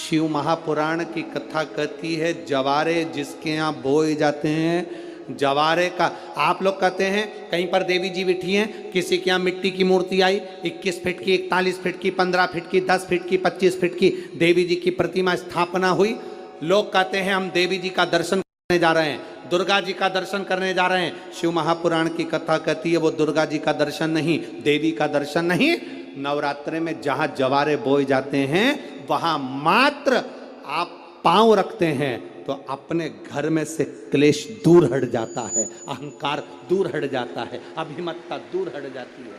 शिव महापुराण की कथा कहती है जवारे जिसके यहाँ बोए जाते हैं, जवारे का आप लोग कहते हैं कहीं पर देवी जी बिठी हैं, किसी के यहाँ मिट्टी की मूर्ति आई 21 फीट की, 41 फीट की, 15 फीट की, 10 फीट की, 25 फीट की देवी जी की प्रतिमा स्थापना हुई। लोग कहते हैं हम देवी जी का दर्शन करने जा रहे हैं, दुर्गा जी का दर्शन करने जा रहे हैं। शिव महापुराण की कथा कहती है वो दुर्गा जी का दर्शन नहीं, देवी का दर्शन नहीं। नवरात्रे में जहां जवारे बोए जाते हैं वहां मात्र आप पांव रखते हैं तो अपने घर में से क्लेश दूर हट जाता है, अहंकार दूर हट जाता है, अभिमतता दूर हट जाती है,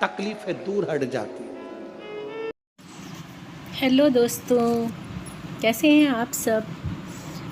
तकलीफें दूर हट जाती है। हेलो दोस्तों, कैसे हैं आप सब।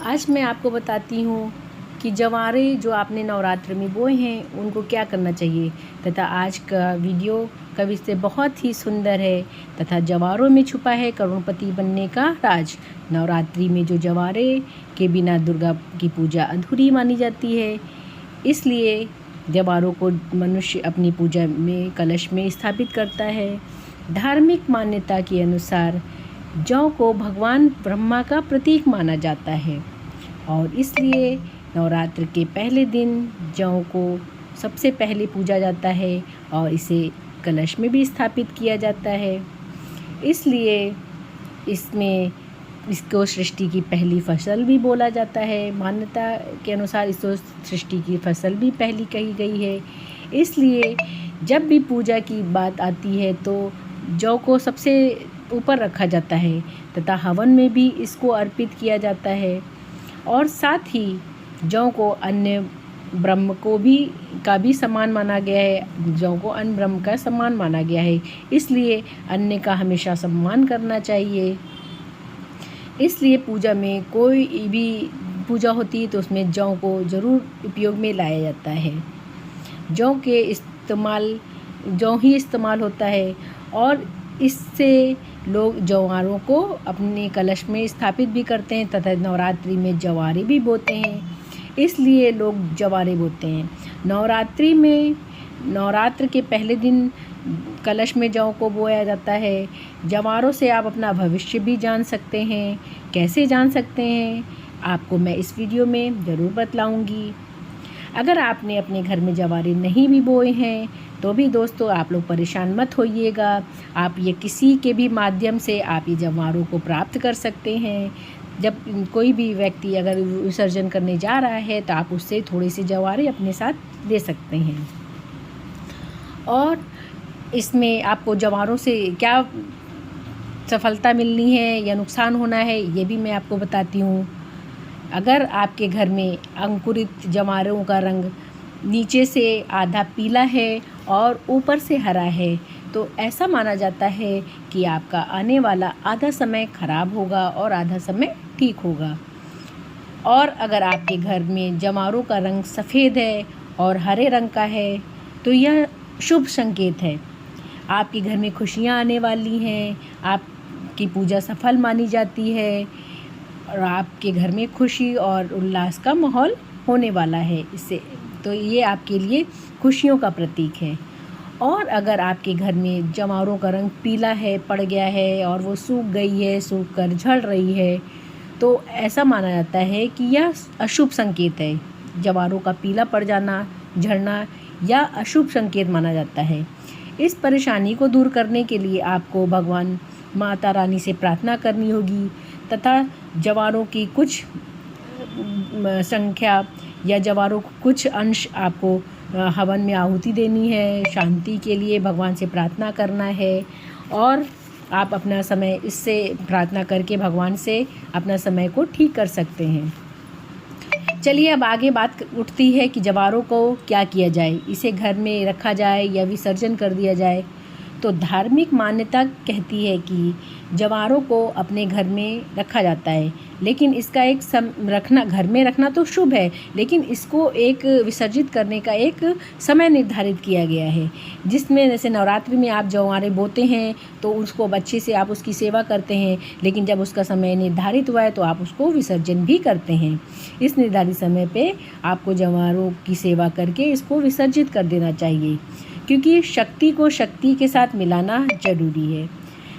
आज मैं आपको बताती हूँ कि जवारे जो आपने नवरात्र में बोए हैं उनको क्या करना चाहिए, तथा आज का वीडियो कवि से बहुत ही सुंदर है तथा जवारों में छुपा है करोड़पति बनने का राज। नवरात्रि में जो जवारे के बिना दुर्गा की पूजा अधूरी मानी जाती है, इसलिए जवारों को मनुष्य अपनी पूजा में कलश में स्थापित करता है। धार्मिक मान्यता के अनुसार जौ को भगवान ब्रह्मा का प्रतीक माना जाता है और इसलिए नवरात्र के पहले दिन जौ को सबसे पहले पूजा जाता है और इसे कलश में भी स्थापित किया जाता है। इसलिए इसको सृष्टि की पहली फसल भी बोला जाता है। मान्यता के अनुसार इसको सृष्टि की फसल भी पहली कही गई है। इसलिए जब भी पूजा की बात आती है तो जौ को सबसे ऊपर रखा जाता है तथा हवन में भी इसको अर्पित किया जाता है और साथ ही जौ को अन्य ब्रह्म का भी समान माना गया है। जौ को अन्य ब्रह्म का समान माना गया है, इसलिए अन्य का हमेशा सम्मान करना चाहिए। इसलिए पूजा में कोई भी पूजा होती है तो उसमें जौ को ज़रूर उपयोग में लाया जाता है। जौ ही इस्तेमाल होता है और इससे लोग जवारों को अपने कलश में स्थापित भी करते हैं तथा नवरात्रि में जवारे भी बोते हैं, इसलिए लोग जवारे बोते हैं। नवरात्र के पहले दिन कलश में जौ को बोया जाता है। जवारों से आप अपना भविष्य भी जान सकते हैं। कैसे जान सकते हैं आपको मैं इस वीडियो में ज़रूर बतलाऊंगी। अगर आपने अपने घर में जवारे नहीं भी बोए हैं तो भी दोस्तों आप लोग परेशान मत होइएगा। आप ये किसी के भी माध्यम से आप ये जवारों को प्राप्त कर सकते हैं। जब कोई भी व्यक्ति अगर विसर्जन करने जा रहा है तो आप उससे थोड़े से जवारे अपने साथ ले सकते हैं। और इसमें आपको जवारों से क्या सफलता मिलनी है या नुकसान होना है ये भी मैं आपको बताती हूँ। अगर आपके घर में अंकुरित जवारों का रंग नीचे से आधा पीला है और ऊपर से हरा है तो ऐसा माना जाता है कि आपका आने वाला आधा समय खराब होगा और आधा समय ठीक होगा। और अगर आपके घर में जवारों का रंग सफ़ेद है और हरे रंग का है तो यह शुभ संकेत है। आपके घर में खुशियाँ आने वाली हैं, आपकी पूजा सफल मानी जाती है और आपके घर में खुशी और उल्लास का माहौल होने वाला है। इससे तो ये आपके लिए खुशियों का प्रतीक है। और अगर आपके घर में जवारों का रंग पीला है, पड़ गया है और वो सूख गई है, सूख कर झड़ रही है तो ऐसा माना जाता है कि यह अशुभ संकेत है। जवारों का पीला पड़ जाना, झड़ना या अशुभ संकेत माना जाता है। इस परेशानी को दूर करने के लिए आपको भगवान माता रानी से प्रार्थना करनी होगी तथा जवारों की कुछ संख्या या जवारों को कुछ अंश आपको हवन में आहुति देनी है। शांति के लिए भगवान से प्रार्थना करना है और आप अपना समय इससे प्रार्थना करके भगवान से अपना समय को ठीक कर सकते हैं। चलिए अब आगे बात उठती है कि जवारों को क्या किया जाए, इसे घर में रखा जाए या विसर्जन कर दिया जाए। तो धार्मिक मान्यता कहती है कि जवारों को अपने घर में रखा जाता है, लेकिन इसका एक घर में रखना तो शुभ है, लेकिन इसको एक विसर्जित करने का एक समय निर्धारित किया गया है, जिसमें जैसे नवरात्रि में आप जवारे बोते हैं तो उसको अच्छे से आप उसकी सेवा करते हैं, लेकिन जब उसका समय निर्धारित हुआ है तो आप उसको विसर्जन भी करते हैं। इस निर्धारित समय पे आपको जवारों की सेवा करके इसको विसर्जित कर देना चाहिए, क्योंकि शक्ति को शक्ति के साथ मिलाना जरूरी है।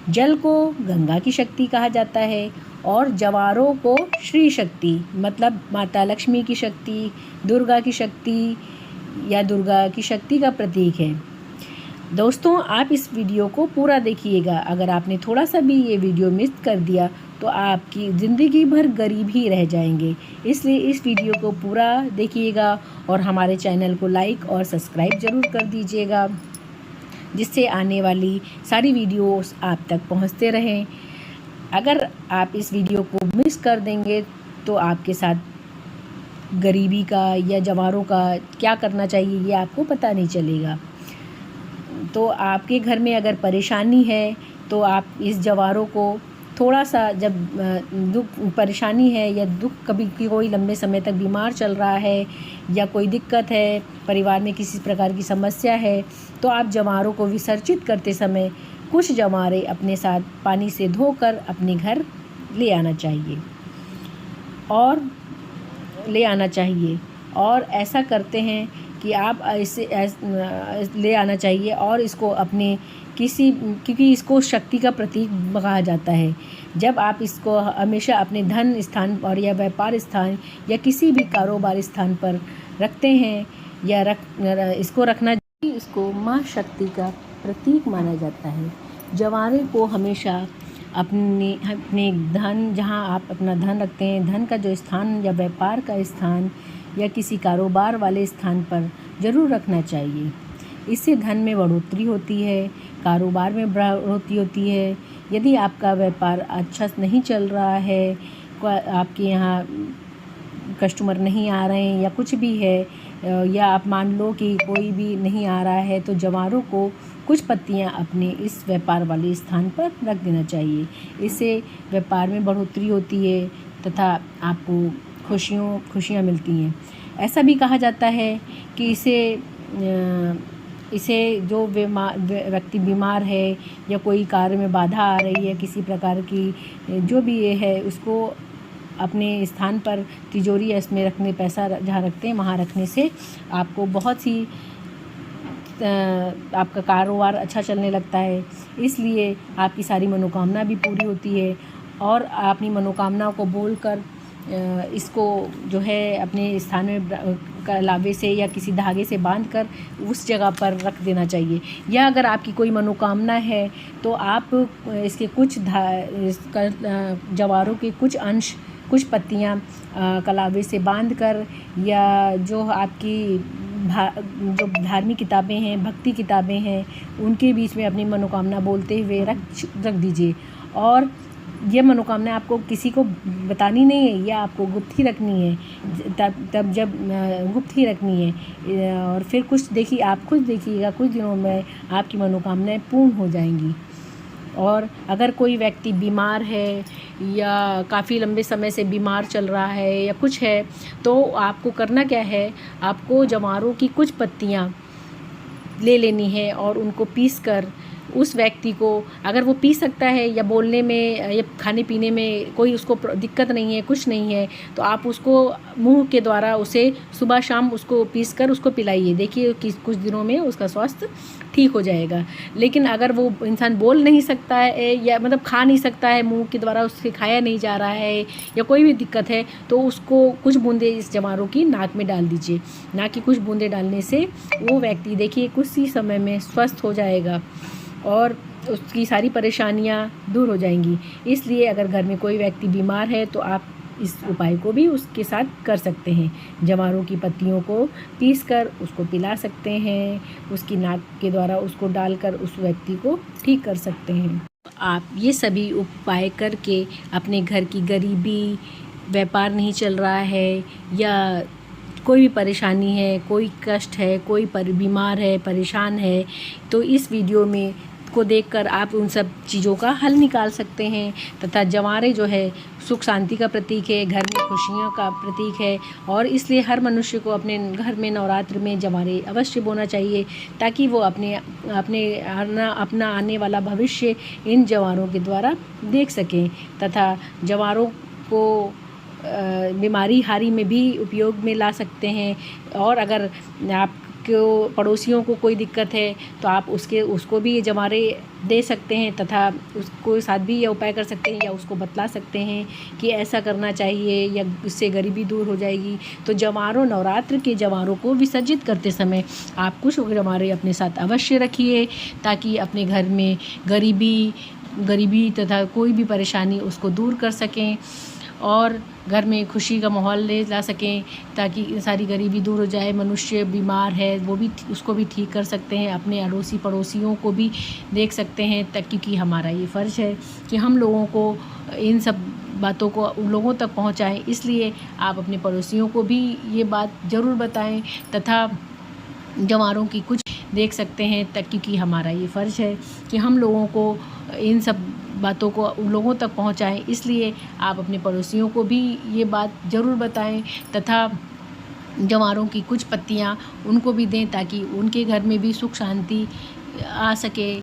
जल को गंगा की शक्ति कहा जाता है और जवारों को श्री शक्ति मतलब माता लक्ष्मी की शक्ति, दुर्गा की शक्ति या दुर्गा की शक्ति का प्रतीक है। दोस्तों, आप इस वीडियो को पूरा देखिएगा। अगर आपने थोड़ा सा भी ये वीडियो मिस कर दिया तो आपकी ज़िंदगी भर गरीब ही रह जाएंगे। इसलिए इस वीडियो को पूरा देखिएगा और हमारे चैनल को लाइक और सब्सक्राइब ज़रूर कर दीजिएगा, जिससे आने वाली सारी वीडियोस आप तक पहुंचते रहें। अगर आप इस वीडियो को मिस कर देंगे तो आपके साथ गरीबी का या जवारों का क्या करना चाहिए ये आपको पता नहीं चलेगा। तो आपके घर में अगर परेशानी है तो आप इस जवारों को थोड़ा सा, जब दुख परेशानी है या दुख, कभी कोई लंबे समय तक बीमार चल रहा है या कोई दिक्कत है, परिवार में किसी प्रकार की समस्या है, तो आप जवारों को विसर्जित करते समय कुछ जवारे अपने साथ पानी से धोकर अपने घर ले आना चाहिए और ऐसा करते हैं कि आप इसे ले आना चाहिए और इसको अपने क्योंकि इसको शक्ति का प्रतीक कहा जाता है। जब आप इसको हमेशा अपने धन स्थान और या व्यापार स्थान या किसी भी कारोबार स्थान पर रखते हैं या इसको माँ शक्ति का प्रतीक माना जाता है। जवारे को हमेशा अपने धन, जहाँ आप अपना धन रखते हैं, धन का जो स्थान या व्यापार का स्थान या किसी कारोबार वाले स्थान पर ज़रूर रखना चाहिए। इससे धन में बढ़ोतरी होती है, कारोबार में बढ़ोतरी होती है। यदि आपका व्यापार अच्छा नहीं चल रहा है, आपके यहाँ कस्टमर नहीं आ रहे हैं या कुछ भी है, या आप मान लो कि कोई भी नहीं आ रहा है, तो जवारों को कुछ पत्तियां अपने इस व्यापार वाले स्थान पर रख देना चाहिए। इससे व्यापार में बढ़ोतरी होती है तथा आपको खुशियाँ मिलती हैं। ऐसा भी कहा जाता है कि इसे जो व्यक्ति बीमार है या कोई कार्य में बाधा आ रही है, किसी प्रकार की जो भी ये है, उसको अपने स्थान पर तिजोरी या इसमें रखने, पैसा जहाँ रखते हैं वहाँ रखने से आपको बहुत सी आपका कारोबार अच्छा चलने लगता है। इसलिए आपकी सारी मनोकामना भी पूरी होती है और अपनी मनोकामनाओं को बोलकर इसको जो है अपने स्थान में लावे से या किसी धागे से बांधकर उस जगह पर रख देना चाहिए। या अगर आपकी कोई मनोकामना है तो आप इसके कुछ जवारों के कुछ अंश, कुछ पत्तियां कलावे से बांधकर या जो आपकी जो धार्मिक किताबें हैं, भक्ति किताबें हैं, उनके बीच में अपनी मनोकामना बोलते हुए रख दीजिए। और ये मनोकामना आपको किसी को बतानी नहीं है या आपको गुप्त ही रखनी है। तब जब गुप्त ही रखनी है और फिर आप खुद देखिएगा, कुछ दिनों में आपकी मनोकामनाएं पूर्ण हो जाएंगी। और अगर कोई व्यक्ति बीमार है या काफ़ी लंबे समय से बीमार चल रहा है या कुछ है, तो आपको करना क्या है, आपको जवारों की कुछ पत्तियां ले लेनी है और उनको पीसकर उस व्यक्ति को, अगर वो पी सकता है या बोलने में या खाने पीने में कोई उसको दिक्कत नहीं है, कुछ नहीं है, तो आप उसको मुंह के द्वारा उसे सुबह शाम उसको पीसकर उसको पिलाइए। देखिए कि कुछ दिनों में उसका स्वास्थ्य ठीक हो जाएगा। लेकिन अगर वो इंसान बोल नहीं सकता है या मतलब खा नहीं सकता है, मुंह के द्वारा उससे खाया नहीं जा रहा है या कोई भी दिक्कत है, तो उसको कुछ बूंदे इस जवारों की नाक में डाल दीजिए। नाक की कुछ बूंदे डालने से वो व्यक्ति देखिए कुछ ही समय में स्वस्थ हो जाएगा और उसकी सारी परेशानियां दूर हो जाएंगी। इसलिए अगर घर में कोई व्यक्ति बीमार है तो आप इस उपाय को भी उसके साथ कर सकते हैं। जवारों की पत्तियों को पीसकर उसको पिला सकते हैं, उसकी नाक के द्वारा उसको डालकर उस व्यक्ति को ठीक कर सकते हैं। आप ये सभी उपाय करके अपने घर की गरीबी, व्यापार नहीं चल रहा है या कोई भी परेशानी है, कोई कष्ट है, कोई बीमार है, परेशान है, तो इस वीडियो में को देखकर आप उन सब चीज़ों का हल निकाल सकते हैं। तथा जवारे जो है सुख शांति का प्रतीक है, घर में खुशियों का प्रतीक है और इसलिए हर मनुष्य को अपने घर में नवरात्र में जवारे अवश्य बोना चाहिए, ताकि वो अपना आने वाला भविष्य इन जवारों के द्वारा देख सकें। तथा जवारों को बीमारी हारी में भी उपयोग में ला सकते हैं। और अगर आप आपको पड़ोसियों को कोई दिक्कत है तो आप उसको भी ये जवारे दे सकते हैं, तथा उसको साथ भी ये उपाय कर सकते हैं या उसको बतला सकते हैं कि ऐसा करना चाहिए या इससे गरीबी दूर हो जाएगी। तो जवारों, नवरात्र के जवारों को विसर्जित करते समय आप कुछ जवारे अपने साथ अवश्य रखिए, ताकि अपने घर में गरीबी तथा कोई भी परेशानी उसको दूर कर सकें और घर में खुशी का माहौल ले ला सकें, ताकि सारी गरीबी दूर हो जाए। मनुष्य बीमार है वो भी उसको भी ठीक कर सकते हैं, अपने अड़ोसी पड़ोसियों को भी देख सकते हैं, क्योंकि हमारा ये फ़र्ज़ है कि हम लोगों को इन सब बातों को उन लोगों तक पहुंचाएं। इसलिए आप अपने पड़ोसियों को भी ये बात ज़रूर बताएं तथा जवारों की कुछ देख सकते हैं, क्योंकि हमारा ये फ़र्ज़ है कि हम लोगों को इन सब बातों को उन लोगों तक पहुंचाएं। इसलिए आप अपने पड़ोसियों को भी ये बात ज़रूर बताएं तथा जवारों की कुछ पत्तियां उनको भी दें, ताकि उनके घर में भी सुख शांति आ सके।